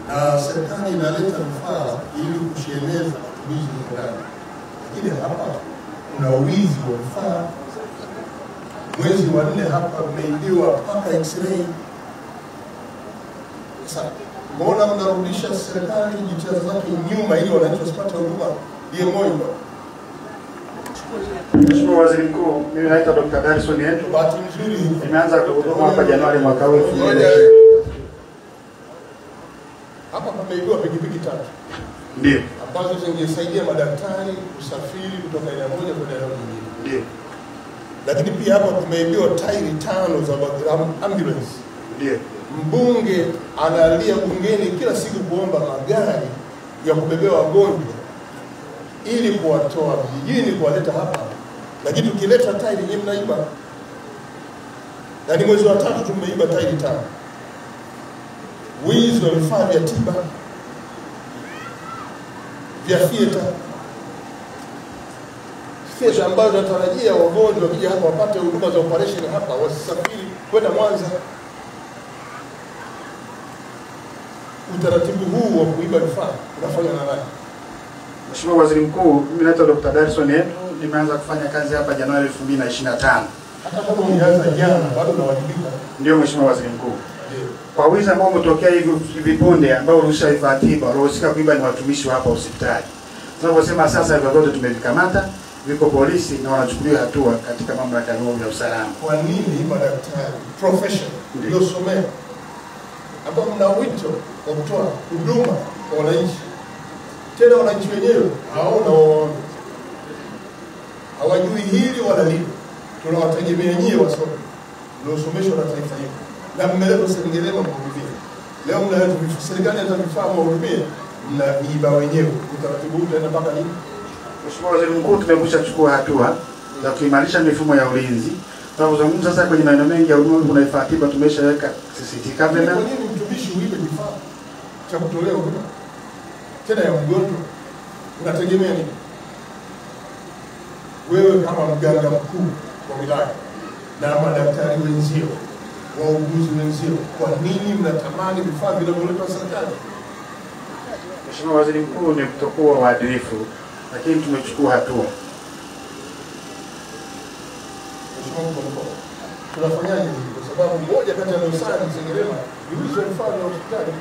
na serikali inaleta vifaa ili kusheneza matumizi ya ndani. Lakini hapa kuna wizi wa vifaa. Mwezi wa 4 hapa umeibiwa mpaka x-ray. Sasa mbona mnarudisha serikali jitihada zake nyuma ili wananchi wasipate huduma ndiye moyo? Mheshimiwa Waziri Mkuu, mimi naitwa Dr. Darson Yetu. Bahati nzuri nimeanza kuhuduma hapa Januari mwaka huu. Hapa pameibiwa pikipiki 3. Ndio. Ambazo zingesaidia madaktari kusafiri kutoka eneo moja kwenda eneo lingine. Ndio. Lakini pia hapa tumeibiwa tairi 5 za ambulance. Ndio. Mbunge analia bungeni kila siku kuomba magari ya kubebea wagonjwa ili kuwatoa vijijini kuwaleta hapa. Lakini ukileta tairi nyinyi mnaiba. Na ni mwezi wa 3 tumeiba tairi 5. Wizi wa vifaa vya tiba, vya theater ambayo tunatarajia wagonjwa wakija hapa wapate huduma za operation hapa, wasisafiri kwenda Mwanza. Utaratibu huu wa kuiba vifaa unafanywa na nani? Mheshimiwa Waziri Mkuu, mimi naitwa Dr. Darson Yetu, nimeanza kufanya kazi hapa Januari 2025. Hata kama ulianza jana bado unawajibika. Ndio Mheshimiwa Waziri Mkuu. Kwa wizi ambao umetokea hivi punde ambao ruhusa vifaa tiba waliohusika kuiba ni watumishi hapa hospitali. Tunaposema sasa hivyo vyote tumevikamata, viko polisi na wanachukuliwa hatua katika mamlaka ya vyombo vya usalama. Kwa nini madaktari professional ndio somea ambao mna wito wa kutoa huduma kwa wananchi, tena wananchi wenyewe hawajui hili wala lile, tunawategemea nyie wasomi mliosomeshwa na taifa hili na mmeleta Sengerema mhudumie. Leo mnaleta serikali hata vifaa mhudumie, mnaiba wenyewe. Utaratibu huu utaenda mpaka lini? Mheshimiwa Waziri Mkuu, tumekwisha chukua hatua za kuimarisha mifumo ya ulinzi. Tunapozungumza sasa kwenye maeneo mengi ya huduma kuna vifaa tiba tumeshaweka CCTV camera. Kwa nini mtumishi uibe kifaa cha kutolea huduma tena ya mgonjwa? Unategemea nini? Wewe kama mganga mkuu wa wilaya na madaktari wenzio, wauguzi wenzio, kwa nini mnatamani vifaa vinavyoletwa serikali? Mheshimiwa Waziri Mkuu, ni kutokuwa waadilifu, lakini tumechukua hatua. Mheshimiwa Mkuu, tunafanyaje hivi? Kwa sababu moja kati ya dosari Sengerema ni wizi wa vifaa vya hospitali.